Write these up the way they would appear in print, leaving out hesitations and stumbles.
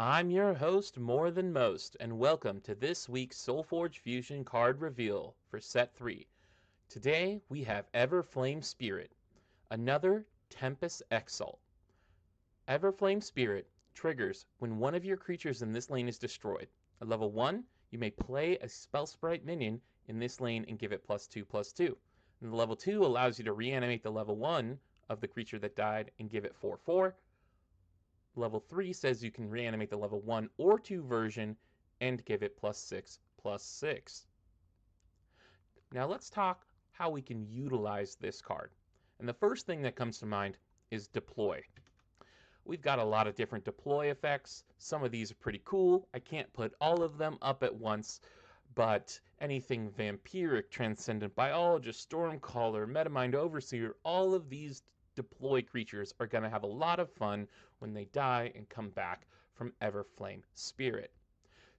I'm your host, More Than Most, and welcome to this week's SolForge Fusion card reveal for Set 3. Today we have Everflame Spirit, another Tempest Exalt. Everflame Spirit triggers when one of your creatures in this lane is destroyed. At level 1, you may play a Spell Sprite minion in this lane and give it +2/+2. And level 2 allows you to reanimate the level 1 of the creature that died and give it 4/4. Level 3 says you can reanimate the level 1 or 2 version and give it +6/+6. Now let's talk how we can utilize this card. And the first thing that comes to mind is deploy. We've got a lot of different deploy effects. Some of these are pretty cool. I can't put all of them up at once, but anything Vampiric, Transcendent Biologist, Stormcaller, Metamind Overseer, all of these deploy creatures are going to have a lot of fun when they die and come back from Everflame Spirit.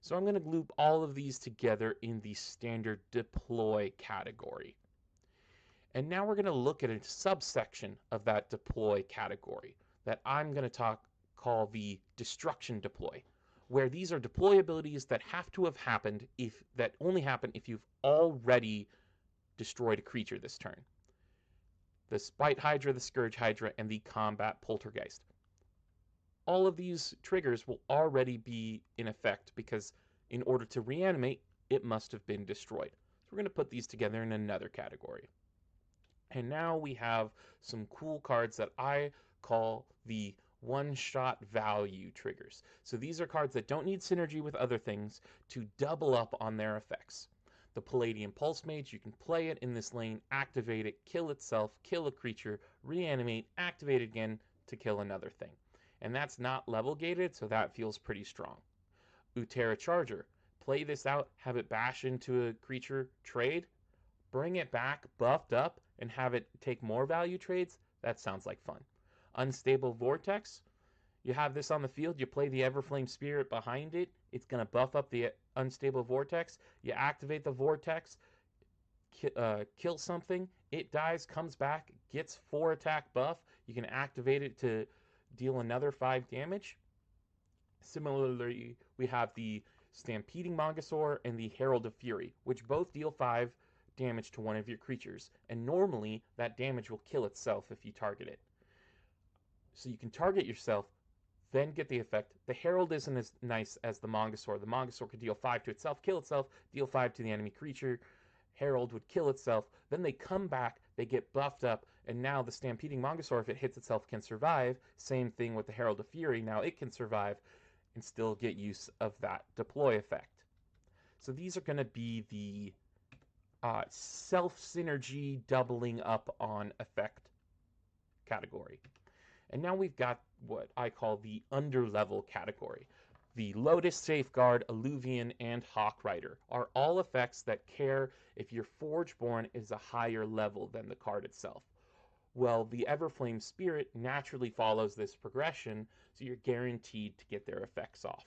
So I'm going to group all of these together in the standard deploy category. And now we're going to look at a subsection of that deploy category that I'm going to call the destruction deploy, where these are deploy abilities that have to have happened that only happen if you've already destroyed a creature this turn. The Spite Hydra, the Scourge Hydra, and the Combat Poltergeist. All of these triggers will already be in effect because in order to reanimate, it must have been destroyed. So we're going to put these together in another category. And now we have some cool cards that I call the one-shot value triggers. So these are cards that don't need synergy with other things to double up on their effects. The Palladium Pulse Mage, you can play it in this lane, activate it, kill itself, kill a creature, reanimate, activate it again to kill another thing. And that's not level gated, so that feels pretty strong. Utera Charger, play this out, have it bash into a creature, trade, bring it back buffed up, and have it take more value trades. That sounds like fun. Unstable Vortex, you have this on the field, you play the Everflame Spirit behind it, it's going to buff up the Unstable Vortex, you activate the Vortex, kill something, it dies, comes back, gets 4 attack buff, you can activate it to deal another 5 damage. Similarly, we have the Stampeding Mongosaur and the Herald of Fury, which both deal 5 damage to one of your creatures, and normally that damage will kill itself if you target it. So you can target yourself, then get the effect. The Herald isn't as nice as the Mongosaur. The Mongosaur could deal 5 to itself, kill itself, deal 5 to the enemy creature. Herald would kill itself. Then they come back, they get buffed up, and now the Stampeding Mongosaur, if it hits itself, can survive. Same thing with the Herald of Fury. Now it can survive and still get use of that deploy effect. So these are going to be the self-synergy doubling up on effect category. And now we've got what I call the underlevel category. The Lotus, Safeguard, Alluvian, and Hawk Rider are all effects that care if your Forgeborn is a higher level than the card itself. Well, the Everflame Spirit naturally follows this progression, so you're guaranteed to get their effects off.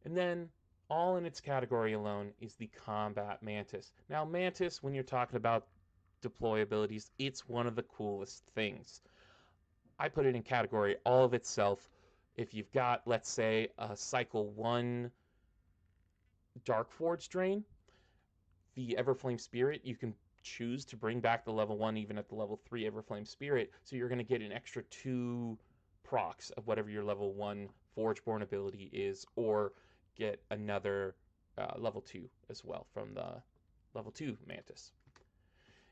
And then, all in its category alone, is the Combat Mantis. Now, Mantis, when you're talking about deploy abilities, it's one of the coolest things. I put it in category all of itself. If you've got, let's say, a Cycle 1 Darkforge Drain, the Everflame Spirit, you can choose to bring back the level 1 even at the level 3 Everflame Spirit, so you're going to get an extra 2 procs of whatever your level 1 Forgeborn ability is, or get another level 2 as well from the level 2 Mantis.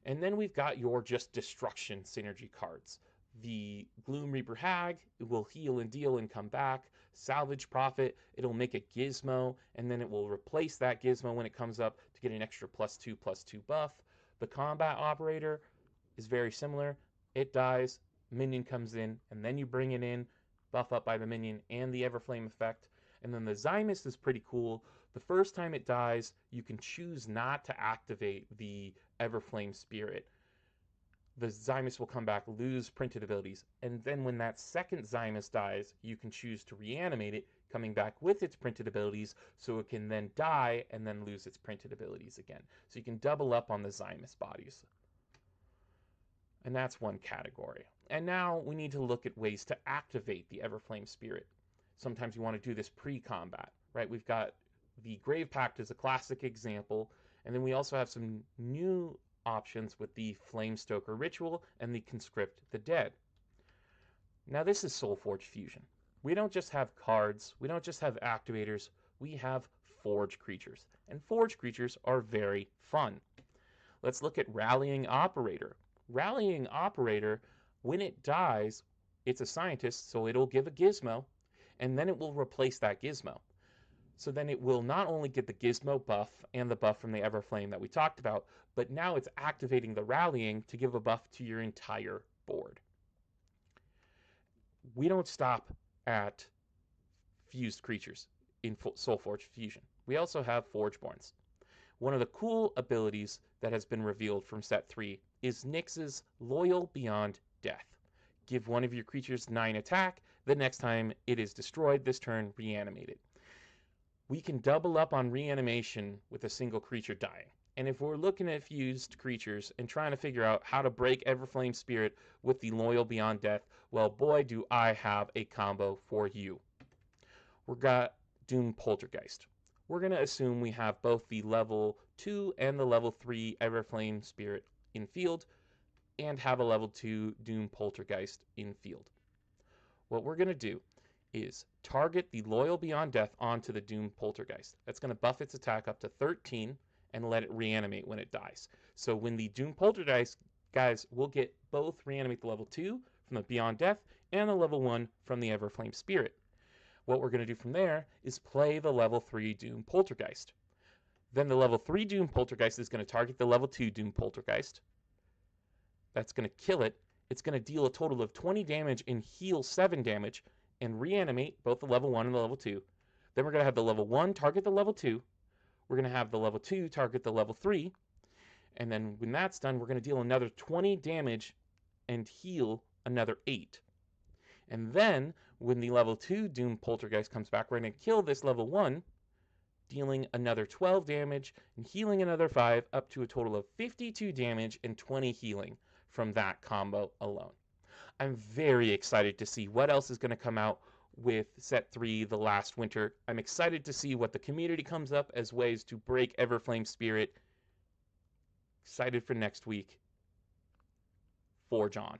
And then we've got your just destruction synergy cards. The Gloom Reaper Hag, it will heal and deal and come back. Salvage Prophet, it'll make a gizmo, and then it will replace that gizmo when it comes up to get an extra +2/+2 buff. The Combat Operator is very similar. It dies, minion comes in, and then you bring it in, buff up by the minion and the Everflame effect. And then the Zymus is pretty cool. The first time it dies, you can choose not to activate the Everflame Spirit. The Zymus will come back, lose printed abilities, and then when that second Zymus dies, you can choose to reanimate it, coming back with its printed abilities, so it can then die and then lose its printed abilities again. So you can double up on the Zymus bodies. And that's one category. And now we need to look at ways to activate the Everflame Spirit. Sometimes you want to do this pre-combat, right? We've got the Grave Pact as a classic example, and then we also have some new options with the Flamestoker Ritual and the Conscript the Dead. Now this is SolForge Fusion. We don't just have cards, we don't just have activators, we have Forge creatures. And Forge creatures are very fun. Let's look at Rallying Operator. Rallying Operator, when it dies, it's a scientist, so it'll give a gizmo, and then it will replace that gizmo. So then it will not only get the gizmo buff and the buff from the Everflame that we talked about, but now it's activating the rallying to give a buff to your entire board. We don't stop at fused creatures in SolForge Fusion. We also have Forgeborns. One of the cool abilities that has been revealed from set 3 is Nyx's Loyal Beyond Death. Give one of your creatures 9 attack, the next time it is destroyed this turn, reanimate it. We can double up on reanimation with a single creature dying. And if we're looking at fused creatures and trying to figure out how to break Everflame Spirit with the Loyal Beyond Death, well, boy, do I have a combo for you. We've got Doom Poltergeist. We're going to assume we have both the level 2 and the level 3 Everflame Spirit in field, and have a level 2 Doom Poltergeist in field. What we're going to do is target the Loyal Beyond Death onto the Doom Poltergeist. That's going to buff its attack up to 13 and let it reanimate when it dies. So when the Doom Poltergeist, guys, will get both reanimate the level 2 from the Beyond Death and the level 1 from the Everflame Spirit. What we're going to do from there is play the level 3 Doom Poltergeist. Then the level 3 Doom Poltergeist is going to target the level 2 Doom Poltergeist. That's going to kill it. It's going to deal a total of 20 damage and heal 7 damage and reanimate both the level 1 and the level 2. Then we're going to have the level 1 target the level 2. We're going to have the level 2 target the level 3. And then when that's done, we're going to deal another 20 damage and heal another 8. And then when the level 2 Doom Poltergeist comes back, we're going to kill this level 1, dealing another 12 damage and healing another 5, up to a total of 52 damage and 20 healing from that combo alone. I'm very excited to see what else is going to come out with set 3 the last winter. I'm excited to see what the community comes up as ways to break Everflame Spirit. Excited for next week. Forge on.